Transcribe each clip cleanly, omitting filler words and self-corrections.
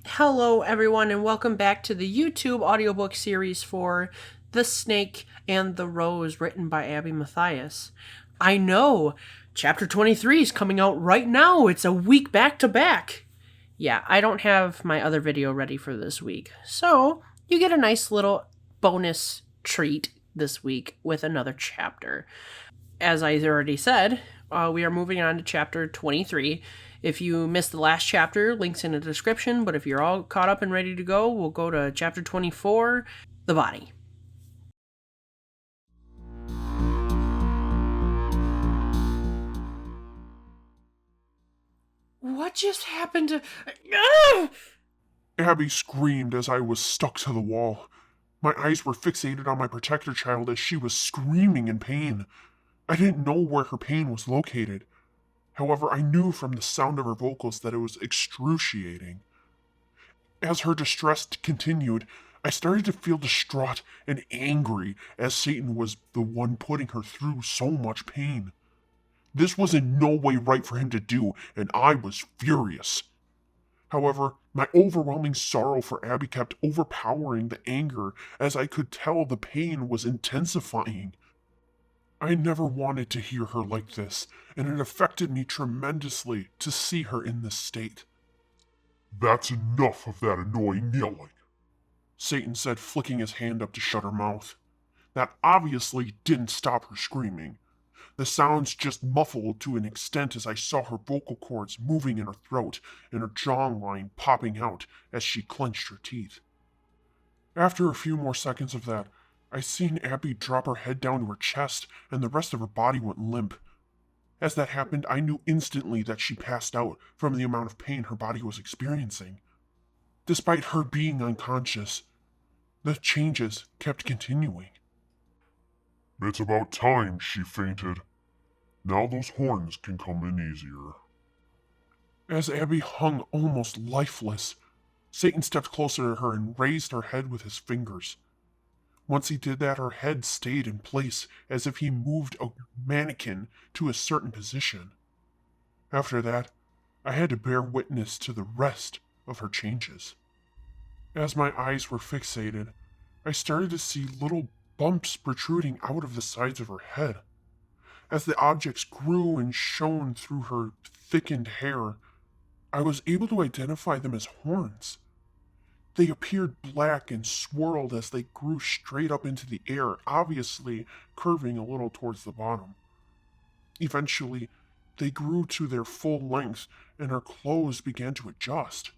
Hello, everyone, and welcome back to the YouTube audiobook series for The Snake and the Rose, written by Abby Matthias. I know, chapter 23 is coming out right now. It's a week back to back. Yeah, I don't have my other video ready for this week, so you get a nice little bonus treat this week with another chapter. As I already said, we are moving on to chapter 23. If you missed the last chapter, links in the description, but if you're all caught up and ready to go, we'll go to chapter 24, The Body. What just happened to... Abby screamed as I was stuck to the wall. My eyes were fixated on my protector child as she was screaming in pain. I didn't know where her pain was located. However, I knew from the sound of her vocals that it was excruciating. As her distress continued, I started to feel distraught and angry as Satan was the one putting her through so much pain. This was in no way right for him to do, and I was furious. However, my overwhelming sorrow for Abby kept overpowering the anger as I could tell the pain was intensifying. I never wanted to hear her like this, and it affected me tremendously to see her in this state. "That's enough of that annoying yelling," Satan said, flicking his hand up to shut her mouth. That obviously didn't stop her screaming. The sounds just muffled to an extent as I saw her vocal cords moving in her throat and her jawline popping out as she clenched her teeth. After a few more seconds of that, I seen Abby drop her head down to her chest and the rest of her body went limp. As that happened, I knew instantly that she passed out from the amount of pain her body was experiencing. Despite her being unconscious, the changes kept continuing. "It's about time she fainted. Now those horns can come in easier." As Abby hung almost lifeless, Satan stepped closer to her and raised her head with his fingers. Once he did that, her head stayed in place as if he moved a mannequin to a certain position. After that, I had to bear witness to the rest of her changes. As my eyes were fixated, I started to see little bumps protruding out of the sides of her head. As the objects grew and shone through her thickened hair, I was able to identify them as horns. They appeared black and swirled as they grew straight up into the air, obviously curving a little towards the bottom. Eventually, they grew to their full length, and her clothes began to adjust.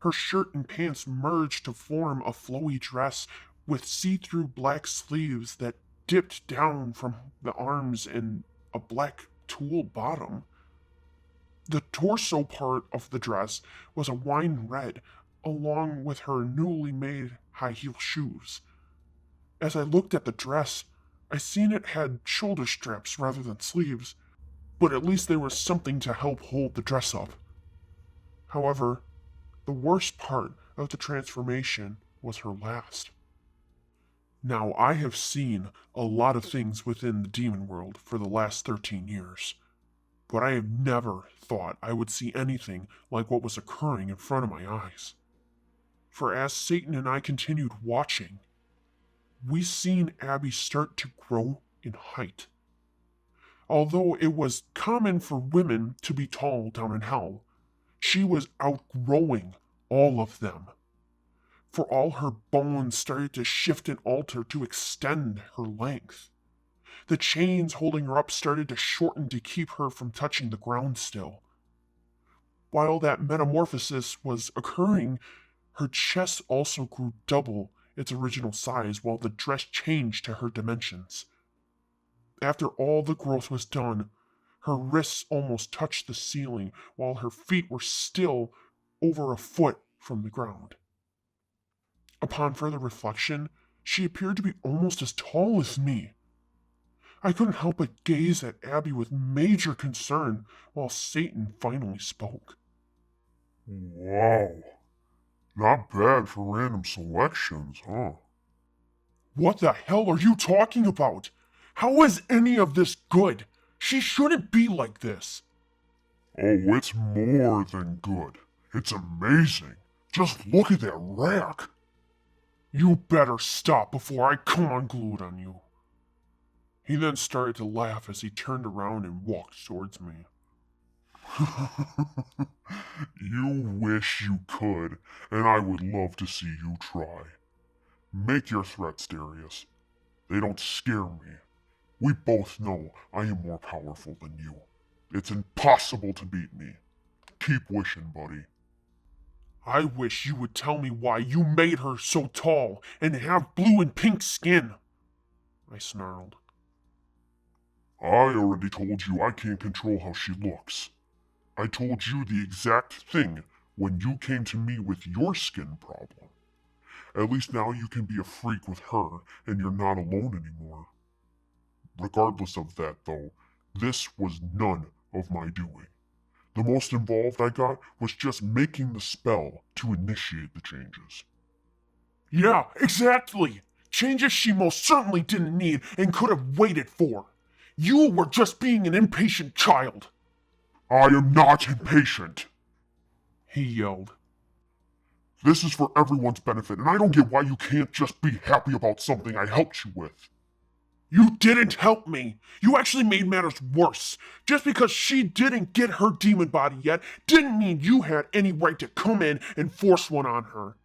Her shirt and pants merged to form a flowy dress with see-through black sleeves that dipped down from the arms and a black tulle bottom. The torso part of the dress was a wine red, along with her newly made high heel shoes. As I looked at the dress, I seen it had shoulder straps rather than sleeves, but at least there was something to help hold the dress up. However, the worst part of the transformation was her last. Now, I have seen a lot of things within the demon world for the last 13 years, but I have never thought I would see anything like what was occurring in front of my eyes. For as Satan and I continued watching, we seen Abby start to grow in height. Although it was common for women to be tall down in hell, she was outgrowing all of them. For all her bones started to shift and alter to extend her length. The chains holding her up started to shorten to keep her from touching the ground still. While that metamorphosis was occurring, her chest also grew double its original size while the dress changed to her dimensions. After all the growth was done, her wrists almost touched the ceiling while her feet were still over a foot from the ground. Upon further reflection, she appeared to be almost as tall as me. I couldn't help but gaze at Abby with major concern while Satan finally spoke. "Wow. Not bad for random selections, huh?" What the hell are you talking about? How is any of this good? She shouldn't be like this. "Oh, it's more than good. It's amazing. Just look at that rack. You better stop before I come unglued on you. He then started to laugh as he turned around and walked towards me. You wish you could, and I would love to see you try. Make your threats, Darius. They don't scare me. We both know I am more powerful than you. It's impossible to beat me. Keep wishing, buddy. I wish you would tell me why you made her so tall and have blue and pink skin, I snarled. I already told you I can't control how she looks. I told you the exact thing when you came to me with your skin problem. At least now you can be a freak with her, and you're not alone anymore. Regardless of that, though, this was none of my doing. The most involved I got was just making the spell to initiate the changes. Yeah, exactly! Changes she most certainly didn't need and could have waited for. You were just being an impatient child. I am not impatient, he yelled. This is for everyone's benefit, and I don't get why you can't just be happy about something I helped you with. You didn't help me. You actually made matters worse. Just because she didn't get her demon body yet didn't mean you had any right to come in and force one on her.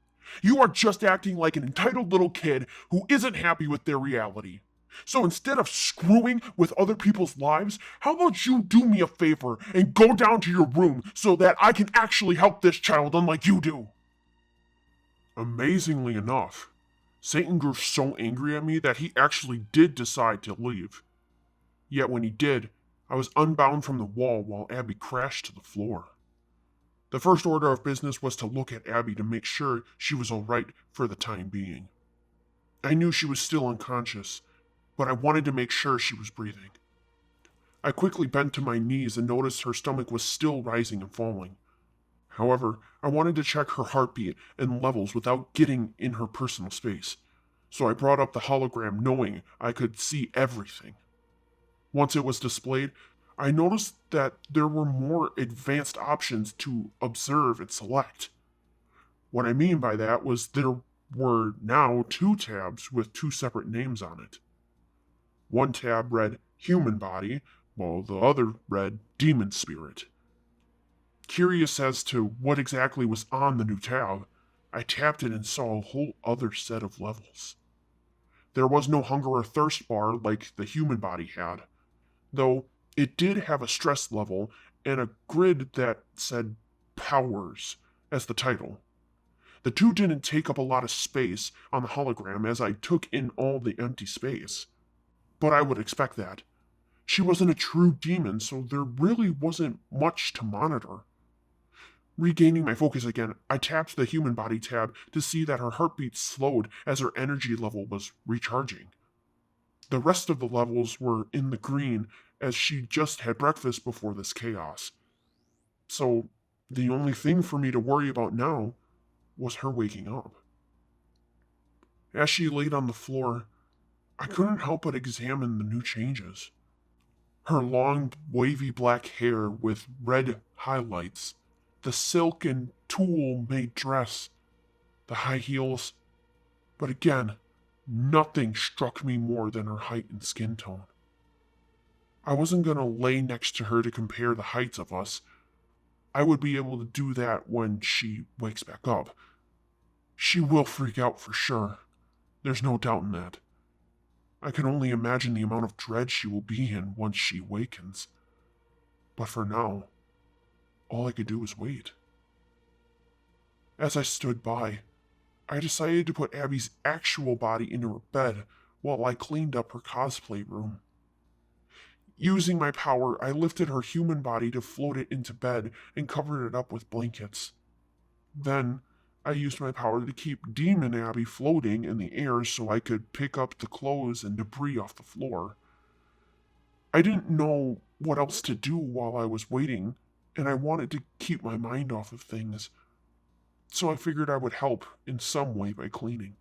You are just acting like an entitled little kid who isn't happy with their reality. So instead of screwing with other people's lives, how about you do me a favor and go down to your room so that I can actually help this child unlike you do? Amazingly enough, Satan grew so angry at me that he actually did decide to leave. Yet when he did, I was unbound from the wall while Abby crashed to the floor. The first order of business was to look at Abby to make sure she was alright for the time being. I knew she was still unconscious, but I wanted to make sure she was breathing. I quickly bent to my knees and noticed her stomach was still rising and falling. However, I wanted to check her heartbeat and levels without getting in her personal space, so I brought up the hologram knowing I could see everything. Once it was displayed, I noticed that there were more advanced options to observe and select. What I mean by that was there were now 2 tabs with 2 separate names on it. One tab read Human Body, while the other read Demon Spirit. Curious as to what exactly was on the new tab, I tapped it and saw a whole other set of levels. There was no hunger or thirst bar like the Human Body had, though it did have a stress level and a grid that said Powers as the title. The 2 didn't take up a lot of space on the hologram as I took in all the empty space. But I would expect that. She wasn't a true demon, so there really wasn't much to monitor. Regaining my focus again, I tapped the Human Body tab to see that her heartbeat slowed as her energy level was recharging. The rest of the levels were in the green as she just had breakfast before this chaos. So the only thing for me to worry about now was her waking up. As she laid on the floor, I couldn't help but examine the new changes. Her long, wavy black hair with red highlights, the silk and tulle-made dress, the high heels. But again, nothing struck me more than her height and skin tone. I wasn't going to lay next to her to compare the heights of us. I would be able to do that when she wakes back up. She will freak out for sure. There's no doubt in that. I can only imagine the amount of dread she will be in once she awakens. But for now, all I could do was wait. As I stood by, I decided to put Abby's actual body into her bed while I cleaned up her cosplay room. Using my power, I lifted her human body to float it into bed and covered it up with blankets. Then, I used my power to keep Demon Abby floating in the air so I could pick up the clothes and debris off the floor. I didn't know what else to do while I was waiting, and I wanted to keep my mind off of things, so I figured I would help in some way by cleaning.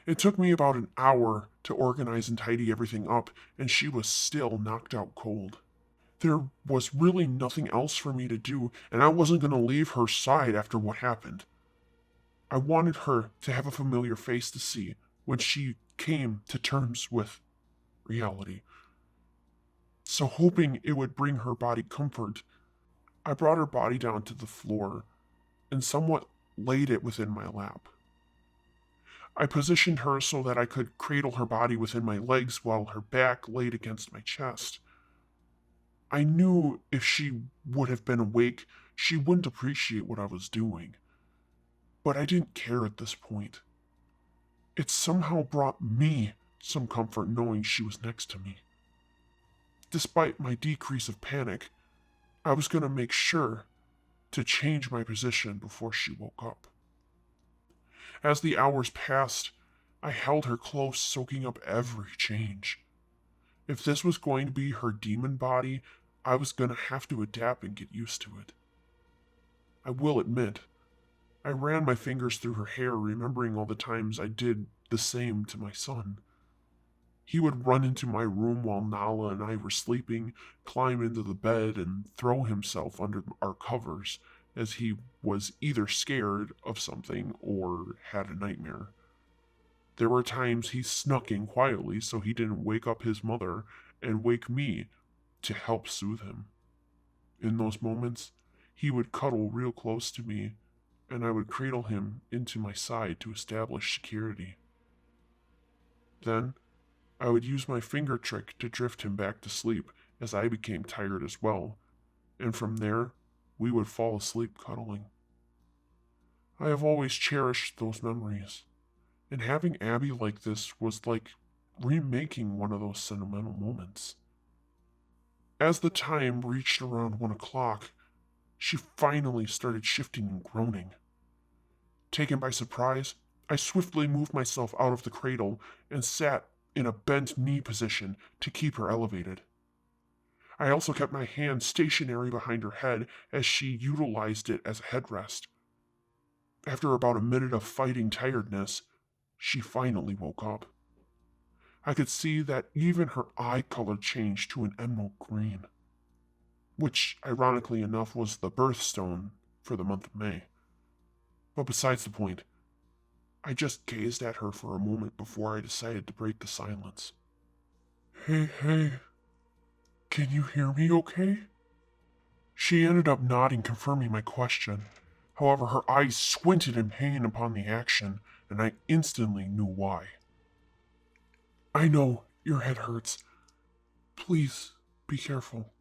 It took me about an hour to organize and tidy everything up, and she was still knocked out cold. There was really nothing else for me to do, and I wasn't going to leave her side after what happened. I wanted her to have a familiar face to see when she came to terms with reality. So, hoping it would bring her body comfort, I brought her body down to the floor and somewhat laid it within my lap. I positioned her so that I could cradle her body within my legs while her back laid against my chest. I knew if she would have been awake, she wouldn't appreciate what I was doing. But I didn't care at this point. It somehow brought me some comfort knowing she was next to me. Despite my decrease of panic, I was going to make sure to change my position before she woke up. As the hours passed, I held her close, soaking up every change. If this was going to be her demon body, I was going to have to adapt and get used to it. I will admit, I ran my fingers through her hair, remembering all the times I did the same to my son. He would run into my room while Nala and I were sleeping, climb into the bed, and throw himself under our covers, as he was either scared of something or had a nightmare. There were times he snuck in quietly so he didn't wake up his mother and wake me to help soothe him. In those moments, he would cuddle real close to me, and I would cradle him into my side to establish security. Then, I would use my finger trick to drift him back to sleep as I became tired as well, and from there, we would fall asleep cuddling. I have always cherished those memories, and having Abby like this was like remaking one of those sentimental moments. As the time reached around 1 o'clock, she finally started shifting and groaning. Taken by surprise, I swiftly moved myself out of the cradle and sat in a bent knee position to keep her elevated. I also kept my hand stationary behind her head as she utilized it as a headrest. After about a minute of fighting tiredness, she finally woke up. I could see that even her eye color changed to an emerald green, which, ironically enough, was the birthstone for the month of May. But besides the point, I just gazed at her for a moment before I decided to break the silence. Hey, can you hear me okay? She ended up nodding, confirming my question. However, her eyes squinted in pain upon the action, and I instantly knew why. I know, your head hurts. Please, be careful.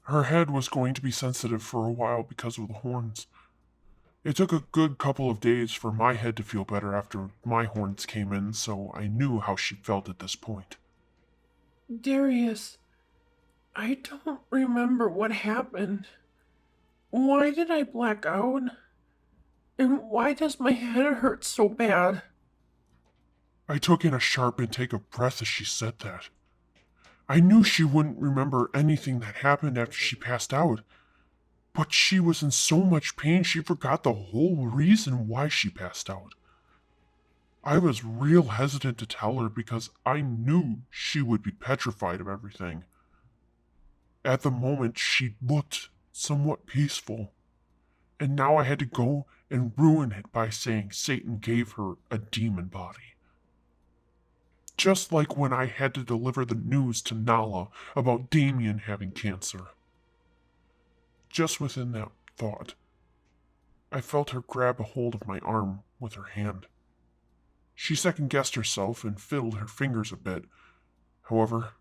Her head was going to be sensitive for a while because of the horns. It took a good couple of days for my head to feel better after my horns came in, so I knew how she felt at this point. Darius, I don't remember what happened. Why did I black out? And why does my head hurt so bad? I took in a sharp intake of breath as she said that. I knew she wouldn't remember anything that happened after she passed out, but she was in so much pain she forgot the whole reason why she passed out. I was real hesitant to tell her because I knew she would be petrified of everything. At the moment, she looked somewhat peaceful, and now I had to go and ruin it by saying Satan gave her a demon body. Just like when I had to deliver the news to Nala about Damien having cancer. Just within that thought, I felt her grab a hold of my arm with her hand. She second-guessed herself and fiddled her fingers a bit. However,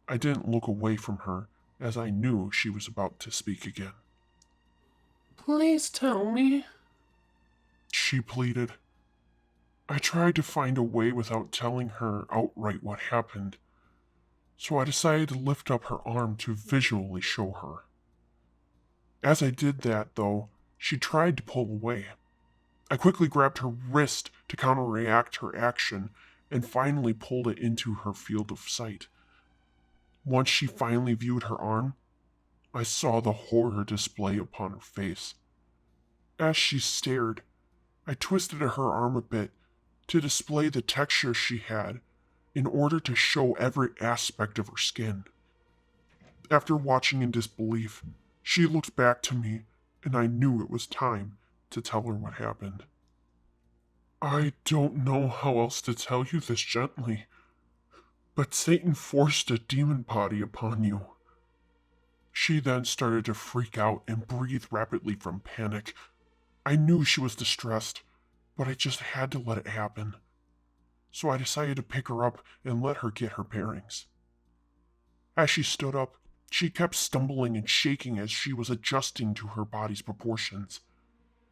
I didn't look away from her, as I knew she was about to speak again. Please tell me. She pleaded. I tried to find a way without telling her outright what happened, so I decided to lift up her arm to visually show her. As I did that, though, she tried to pull away. I quickly grabbed her wrist to counteract her action and finally pulled it into her field of sight. Once she finally viewed her arm, I saw the horror display upon her face. As she stared, I twisted her arm a bit to display the texture she had in order to show every aspect of her skin. After watching in disbelief, she looked back to me, and I knew it was time to tell her what happened. I don't know how else to tell you this gently, but Satan forced a demon body upon you. She then started to freak out and breathe rapidly from panic. I knew she was distressed, but I just had to let it happen. So I decided to pick her up and let her get her bearings. As she stood up, she kept stumbling and shaking as she was adjusting to her body's proportions.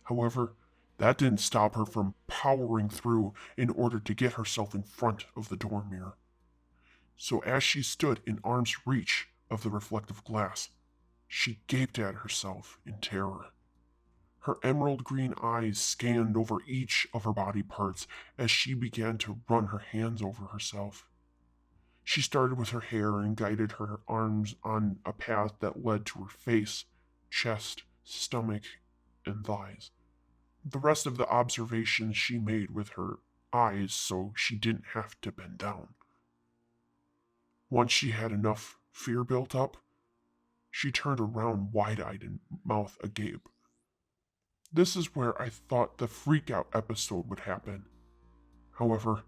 However, that didn't stop her from powering through in order to get herself in front of the door mirror. So as she stood in arm's reach of the reflective glass, she gaped at herself in terror. Her emerald green eyes scanned over each of her body parts as she began to run her hands over herself. She started with her hair and guided her arms on a path that led to her face, chest, stomach, and thighs. The rest of the observations she made with her eyes so she didn't have to bend down. Once she had enough fear built up, she turned around wide-eyed and mouth agape. This is where I thought the freak-out episode would happen. However,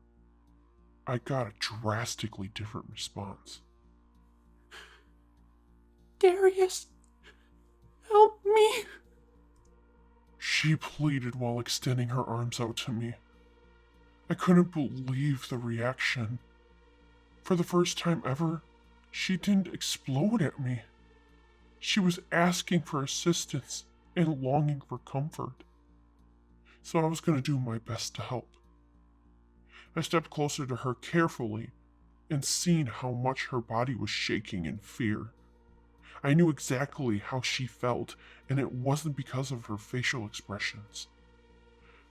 I got a drastically different response. Darius, help me. She pleaded while extending her arms out to me. I couldn't believe the reaction. For the first time ever, she didn't explode at me. She was asking for assistance and longing for comfort. So I was going to do my best to help. I stepped closer to her carefully and seeing how much her body was shaking in fear. I knew exactly how she felt, and it wasn't because of her facial expressions.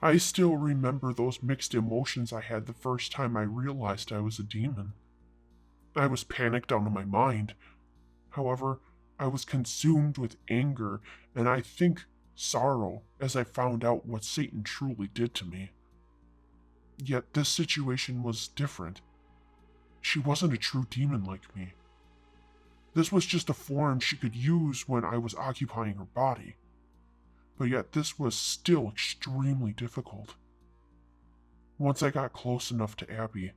I still remember those mixed emotions I had the first time I realized I was a demon. I was panicked out of my mind. However, I was consumed with anger and I think sorrow as I found out what Satan truly did to me. Yet this situation was different. She wasn't a true demon like me. This was just a form she could use when I was occupying her body. But yet this was still extremely difficult. Once I got close enough to Abby,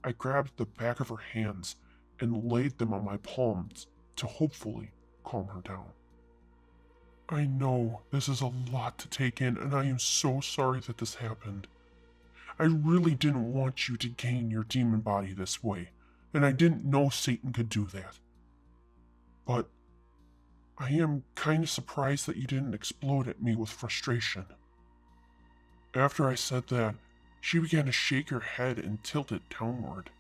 I grabbed the back of her hands and laid them on my palms to hopefully calm her down. I know this is a lot to take in, and I am so sorry that this happened. I really didn't want you to gain your demon body this way, and I didn't know Satan could do that. But I am kind of surprised that you didn't explode at me with frustration. After I said that, she began to shake her head and tilt it downward.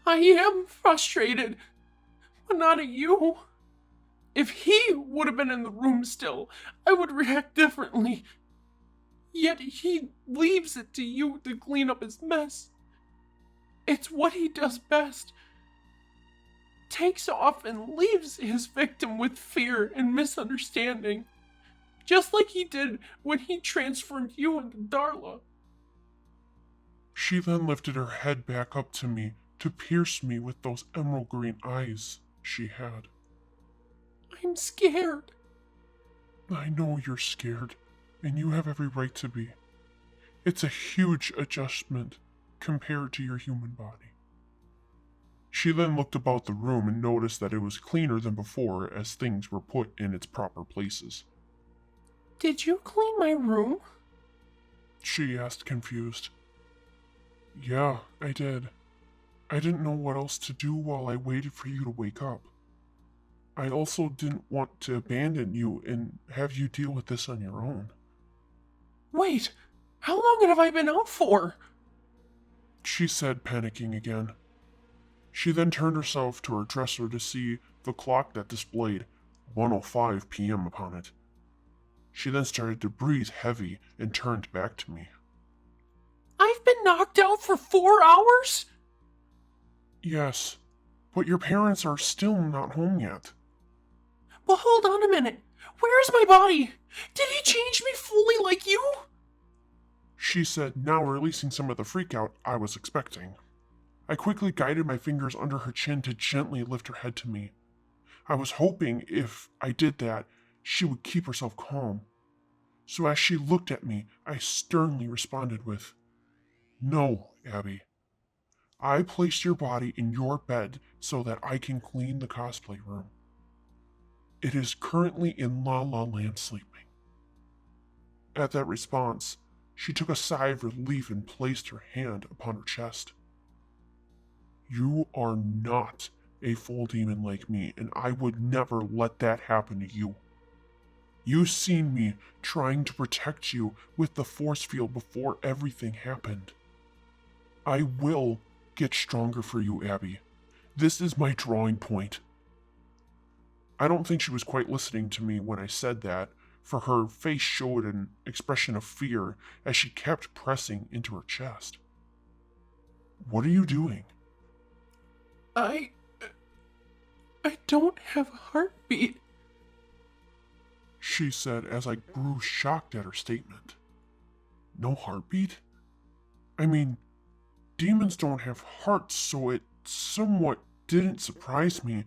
I am frustrated, but not at you. If he would have been in the room still, I would react differently. Yet he leaves it to you to clean up his mess. It's what he does best. Takes off and leaves his victim with fear and misunderstanding, just like he did when he transformed you into Darla. She then lifted her head back up to me to pierce me with those emerald green eyes she had. I'm scared. I know you're scared, and you have every right to be. It's a huge adjustment compared to your human body. She then looked about the room and noticed that it was cleaner than before as things were put in its proper places. Did you clean my room? She asked, confused. Yeah, I did. I didn't know what else to do while I waited for you to wake up. I also didn't want to abandon you and have you deal with this on your own. Wait, how long have I been out for? She said, panicking again. She then turned herself to her dresser to see the clock that displayed 1:05 p.m. upon it. She then started to breathe heavy and turned back to me. I've been knocked out for 4 hours? Yes, but your parents are still not home yet. Well, hold on a minute. Where's my body? Did he change me fully like you? She said, now releasing some of the freakout I was expecting. I quickly guided my fingers under her chin to gently lift her head to me. I was hoping if I did that, she would keep herself calm. So as she looked at me, I sternly responded with, "No, Abby. I placed your body in your bed so that I can clean the cosplay room. It is currently in La La Land sleeping." At that response, she took a sigh of relief and placed her hand upon her chest. "You are not a full demon like me, and I would never let that happen to you. You've seen me trying to protect you with the force field before everything happened. I will get stronger for you, Abby. This is my drawing point." I don't think she was quite listening to me when I said that, for her face showed an expression of fear as she kept pressing into her chest. "What are you doing?" I don't have a heartbeat," she said as I grew shocked at her statement. "No heartbeat? I mean, demons don't have hearts, so it somewhat didn't surprise me.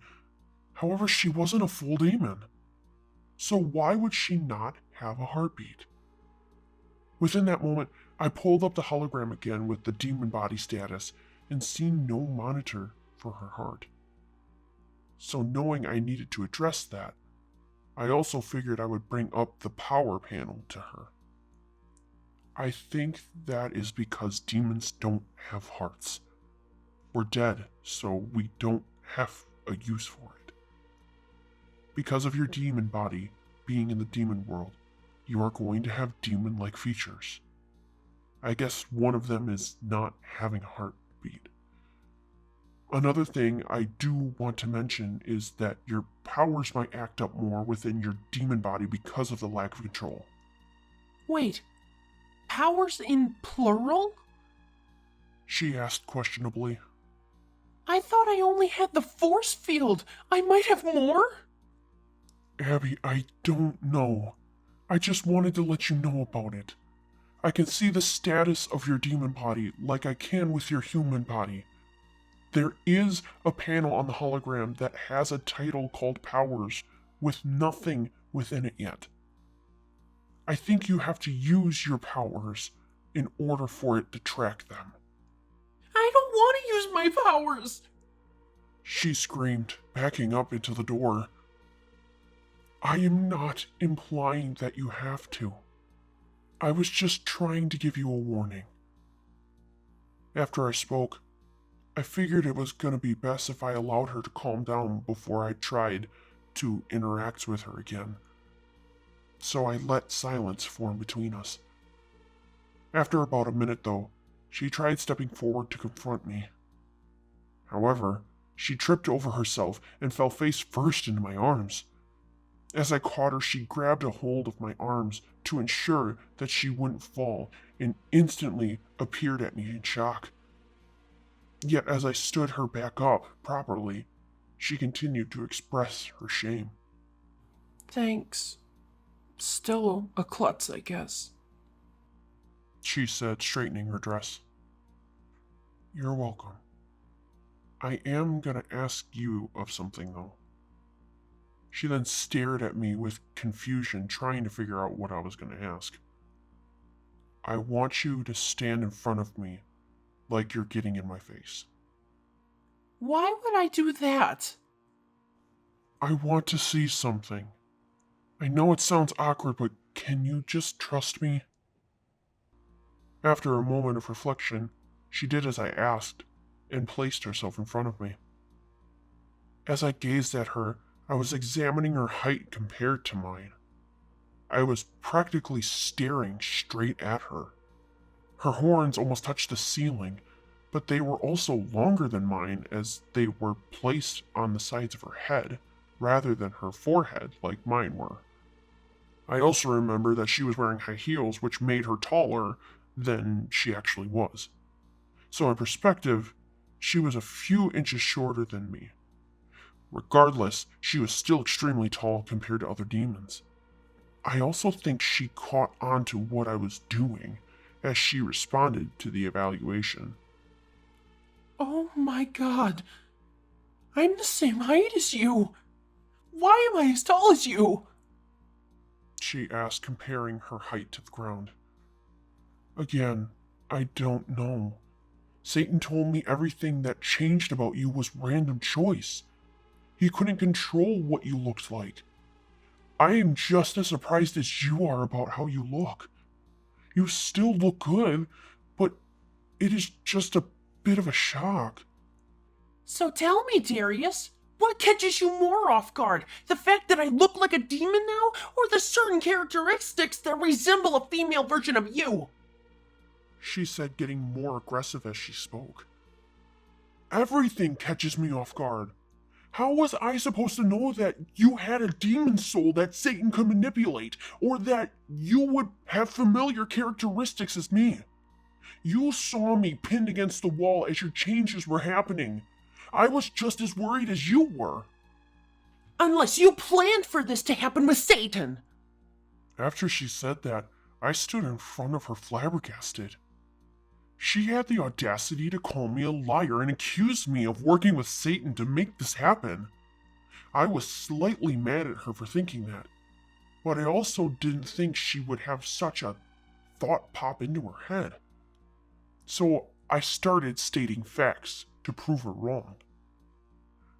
However, she wasn't a full demon. So why would she not have a heartbeat? Within that moment, I pulled up the hologram again with the demon body status and seen no monitor for her heart. So knowing I needed to address that, I also figured I would bring up the power panel to her. I think that is because demons don't have hearts. We're dead, so we don't have a use for it. Because of your demon body being in the demon world, you are going to have demon-like features. I guess one of them is not having a heartbeat. Another thing I do want to mention is that your powers might act up more within your demon body because of the lack of control. "Wait, powers in plural?" She asked questionably. "I thought I only had the force field. I might have more?" "Abby, I don't know. I just wanted to let you know about it. I can see the status of your demon body like I can with your human body. There is a panel on the hologram that has a title called Powers with nothing within it yet. I think you have to use your powers in order for it to track them." "I don't want to use my powers!" she screamed, backing up into the door. "I am not implying that you have to. I was just trying to give you a warning." After I spoke, I figured it was going to be best if I allowed her to calm down before I tried to interact with her again. So I let silence form between us. After about a minute, though, she tried stepping forward to confront me. However, she tripped over herself and fell face first into my arms. As I caught her, she grabbed a hold of my arms to ensure that she wouldn't fall and instantly appeared at me in shock. Yet as I stood her back up properly, she continued to express her shame. "Thanks. Still a klutz, I guess," she said, straightening her dress. "You're welcome. I am gonna ask you of something, though." She then stared at me with confusion, trying to figure out what I was gonna ask. "I want you to stand in front of me like you're getting in my face." "Why would I do that?" "I want to see something. I know it sounds awkward, but can you just trust me?" After a moment of reflection, she did as I asked and placed herself in front of me. As I gazed at her, I was examining her height compared to mine. I was practically staring straight at her. Her horns almost touched the ceiling, but they were also longer than mine as they were placed on the sides of her head rather than her forehead like mine were. I also remember that she was wearing high heels, which made her taller than she actually was. So in perspective, she was a few inches shorter than me. Regardless, she was still extremely tall compared to other demons. I also think she caught on to what I was doing as she responded to the evaluation. "Oh my god. I'm the same height as you. Why am I as tall as you? She asked, comparing her height to the ground. Again, I don't know. Satan told me everything that changed about you was random choice. He couldn't control what you looked like. I am just as surprised as you are about how you look. You still look good, but it is just a bit of a shock. So tell me, Darius, what catches you more off guard? The fact that I look like a demon now, or the certain characteristics that resemble a female version of you? She said, getting more aggressive as she spoke. Everything catches me off guard. How was I supposed to know that you had a demon soul that Satan could manipulate, or that you would have familiar characteristics as me? You saw me pinned against the wall as your changes were happening. I was just as worried as you were. Unless you planned for this to happen with Satan. After she said that, I stood in front of her flabbergasted. She had the audacity to call me a liar and accuse me of working with Satan to make this happen. I was slightly mad at her for thinking that, but I also didn't think she would have such a thought pop into her head. So I started stating facts to prove her wrong.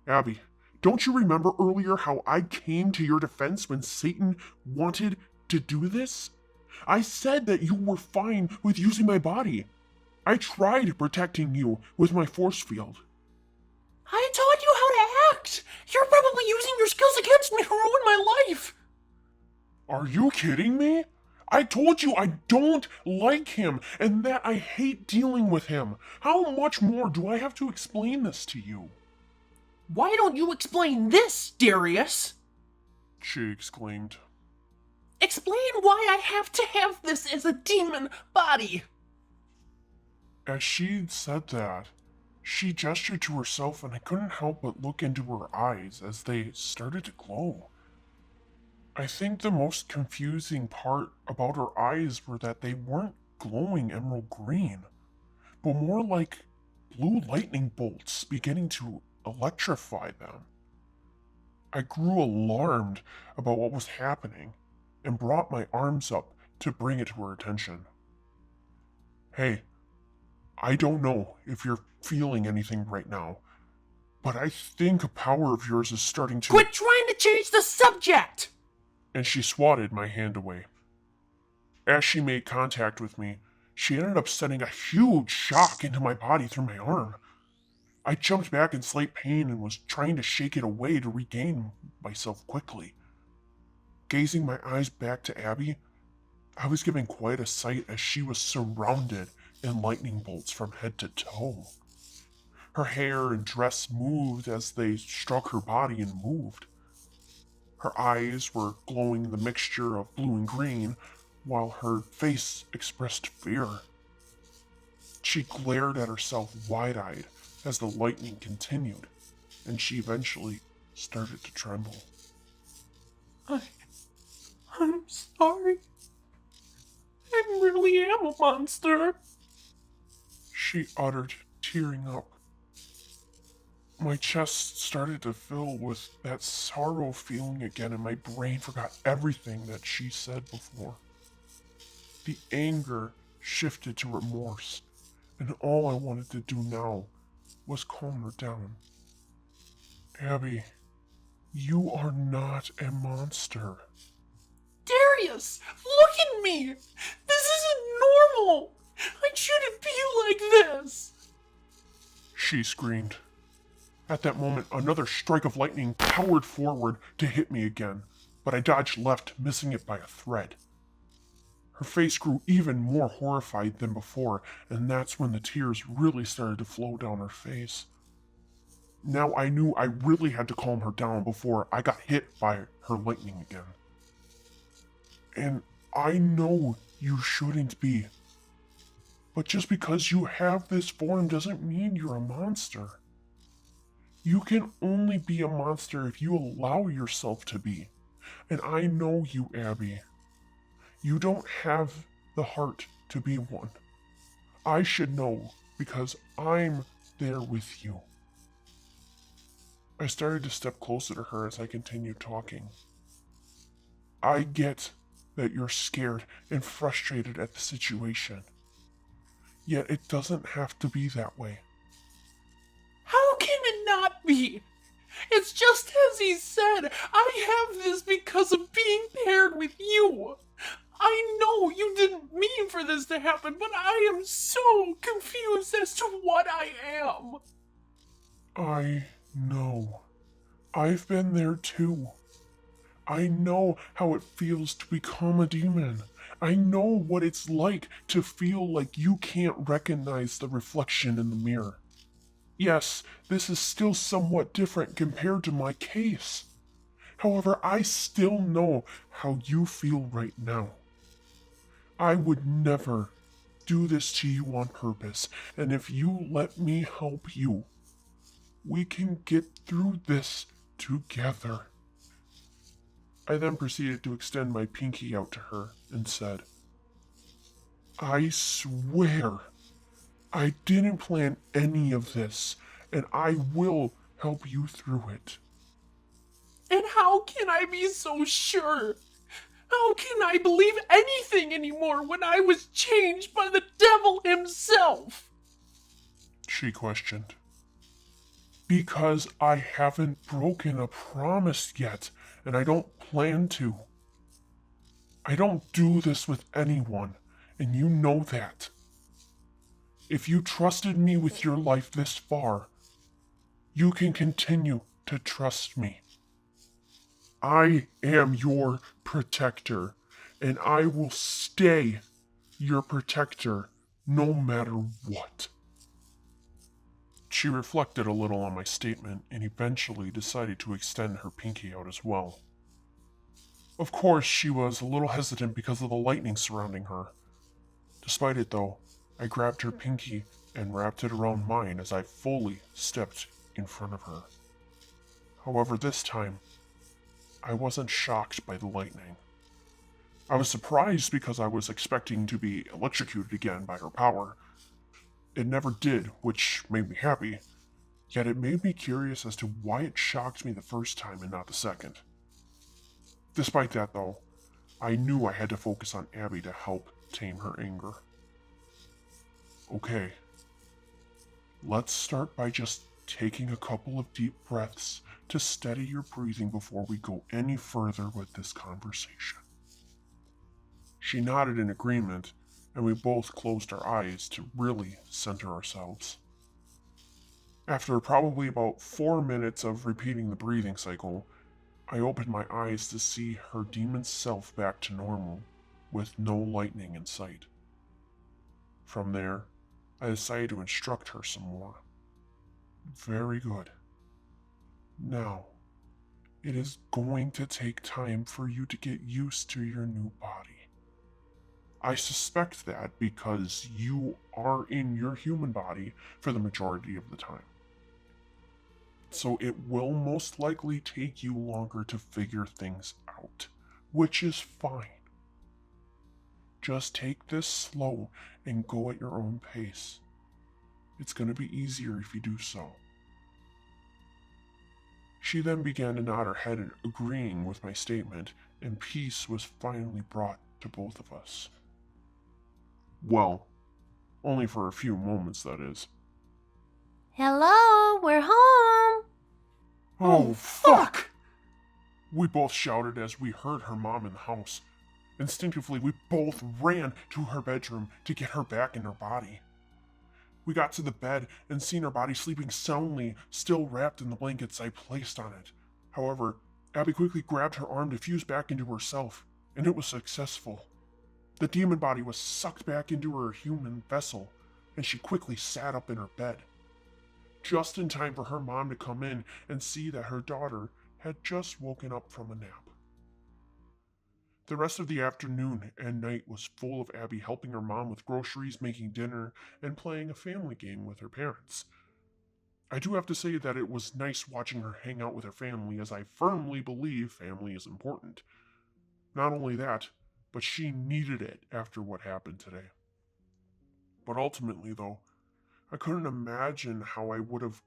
Abby, don't you remember earlier how I came to your defense when Satan wanted to do this? I said that you were fine with using my body. I tried protecting you with my force field. I taught you how to act! You're probably using your skills against me to ruin my life! Are you kidding me? I told you I don't like him and that I hate dealing with him. How much more do I have to explain this to you? Why don't you explain this, Darius? She exclaimed. Explain why I have to have this as a demon body! As she said that, she gestured to herself and I couldn't help but look into her eyes as they started to glow. I think the most confusing part about her eyes were that they weren't glowing emerald green, but more like blue lightning bolts beginning to electrify them. I grew alarmed about what was happening and brought my arms up to bring it to her attention. Hey, I don't know if you're feeling anything right now, but I think a power of yours is starting to— Quit trying to change the subject! And she swatted my hand away. As she made contact with me, she ended up sending a huge shock into my body through my arm. I jumped back in slight pain and was trying to shake it away to regain myself quickly. Gazing my eyes back to Abby, I was given quite a sight as she was surrounded in lightning bolts from head to toe. Her hair and dress moved as they struck her body and moved. Her eyes were glowing the mixture of blue and green, while her face expressed fear. She glared at herself wide-eyed as the lightning continued, and she eventually started to tremble. I'm sorry. I really am a monster. She uttered, tearing up. My chest started to fill with that sorrow feeling again, and my brain forgot everything that she said before. The anger shifted to remorse, and all I wanted to do now was calm her down. Abby, you are not a monster. Darius, look at me! This isn't normal! I shouldn't be like this! She screamed. At that moment, another strike of lightning powered forward to hit me again, but I dodged left, missing it by a thread. Her face grew even more horrified than before, and that's when the tears really started to flow down her face. Now I knew I really had to calm her down before I got hit by her lightning again. And I know you shouldn't be. But just because you have this form doesn't mean you're a monster. You can only be a monster if you allow yourself to be. And I know you, Abby. You don't have the heart to be one. I should know because I'm there with you. I started to step closer to her as I continued talking. I get that you're scared and frustrated at the situation. Yet it doesn't have to be that way. How can it not be? It's just as he said. I have this because of being paired with you. I know you didn't mean for this to happen, but I am so confused as to what I am. I know. I've been there too. I know how it feels to become a demon. I know what it's like to feel like you can't recognize the reflection in the mirror. Yes, this is still somewhat different compared to my case. However, I still know how you feel right now. I would never do this to you on purpose, and if you let me help you, we can get through this together. I then proceeded to extend my pinky out to her and said, I swear I didn't plan any of this, and I will help you through it. And how can I be so sure? How can I believe anything anymore when I was changed by the devil himself? She questioned. Because I haven't broken a promise yet, and I don't plan to. I don't do this with anyone, and you know that. If you trusted me with your life this far, you can continue to trust me. I am your protector, and I will stay your protector no matter what. She reflected a little on my statement and eventually decided to extend her pinky out as well. Of course, she was a little hesitant because of the lightning surrounding her. Despite it, though, I grabbed her pinky and wrapped it around mine as I fully stepped in front of her. However, this time, I wasn't shocked by the lightning. I was surprised because I was expecting to be electrocuted again by her power. It never did, which made me happy, yet it made me curious as to why it shocked me the first time and not the second. Despite that, though, I knew I had to focus on Abby to help tame her anger. Okay, let's start by just taking a couple of deep breaths to steady your breathing before we go any further with this conversation. She nodded in agreement, and we both closed our eyes to really center ourselves. After probably about 4 minutes of repeating the breathing cycle, I opened my eyes to see her demon self back to normal, with no lightning in sight. From there, I decided to instruct her some more. Very good. Now, it is going to take time for you to get used to your new body. I suspect that because you are in your human body for the majority of the time. So it will most likely take you longer to figure things out, which is fine. Just take this slow and go at your own pace. It's going to be easier if you do so. She then began to nod her head, agreeing with my statement, and peace was finally brought to both of us. Well, only for a few moments, that is. Hello, we're home. Oh, fuck! We both shouted as we heard her mom in the house. Instinctively, we both ran to her bedroom to get her back in her body. We got to the bed and seen her body sleeping soundly, still wrapped in the blankets I placed on it. However, Abby quickly grabbed her arm to fuse back into herself, and it was successful. The demon body was sucked back into her human vessel, and she quickly sat up in her bed. Just in time for her mom to come in and see that her daughter had just woken up from a nap. The rest of the afternoon and night was full of Abby helping her mom with groceries, making dinner, and playing a family game with her parents. I do have to say that it was nice watching her hang out with her family, as I firmly believe family is important. Not only that, but she needed it after what happened today. But ultimately, though, I couldn't imagine how I would have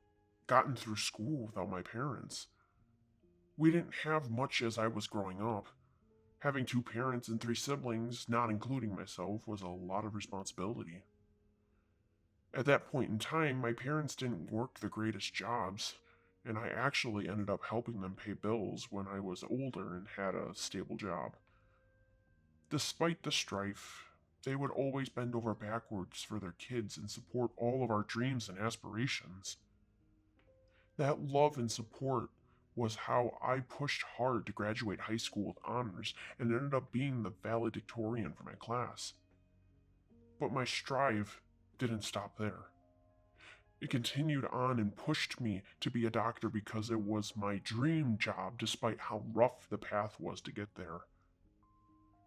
gotten through school without my parents. We didn't have much as I was growing up. Having 2 parents and 3 siblings, not including myself, was a lot of responsibility. At that point in time, my parents didn't work the greatest jobs, and I actually ended up helping them pay bills when I was older and had a stable job. Despite the strife, they would always bend over backwards for their kids and support all of our dreams and aspirations. That love and support was how I pushed hard to graduate high school with honors and ended up being the valedictorian for my class. But my strive didn't stop there. It continued on and pushed me to be a doctor because it was my dream job despite how rough the path was to get there.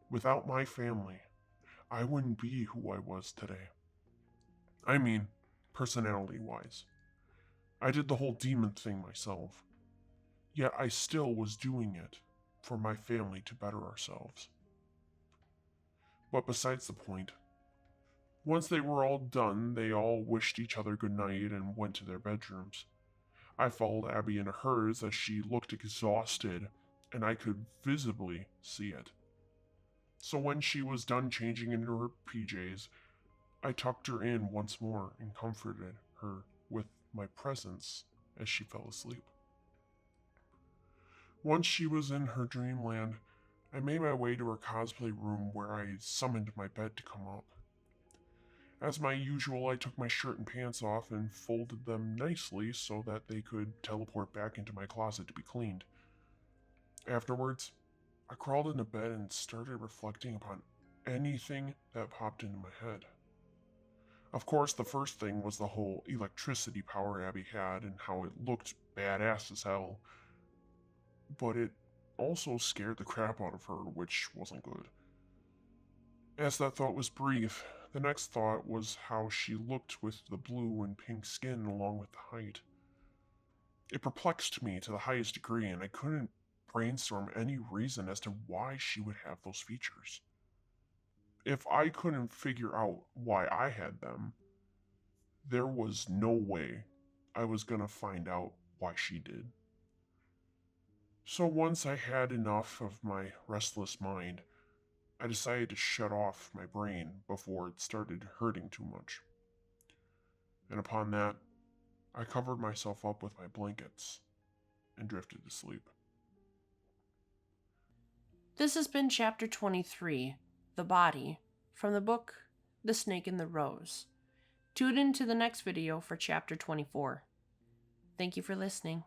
Without my family, I wouldn't be who I was today. I mean, personality-wise. I did the whole demon thing myself. Yet I still was doing it for my family to better ourselves. But besides the point, once they were all done, they all wished each other good night and went to their bedrooms. I followed Abby into hers as she looked exhausted, and I could visibly see it. So when she was done changing into her PJs, I tucked her in once more and comforted her with my presence as she fell asleep. Once she was in her dreamland, I made my way to her cosplay room where I summoned my bed to come up. As my usual, I took my shirt and pants off and folded them nicely so that they could teleport back into my closet to be cleaned. Afterwards, I crawled into bed and started reflecting upon anything that popped into my head. Of course, the first thing was the whole electricity power Abby had and how it looked badass as hell. But it also scared the crap out of her, which wasn't good. As that thought was brief, the next thought was how she looked with the blue and pink skin along with the height. It perplexed me to the highest degree, and I couldn't brainstorm any reason as to why she would have those features. If I couldn't figure out why I had them, there was no way I was gonna find out why she did. So once I had enough of my restless mind, I decided to shut off my brain before it started hurting too much. And upon that, I covered myself up with my blankets and drifted to sleep. This has been Chapter 23, The Body, from the book The Snake and the Rose. Tune in to the next video for Chapter 24. Thank you for listening.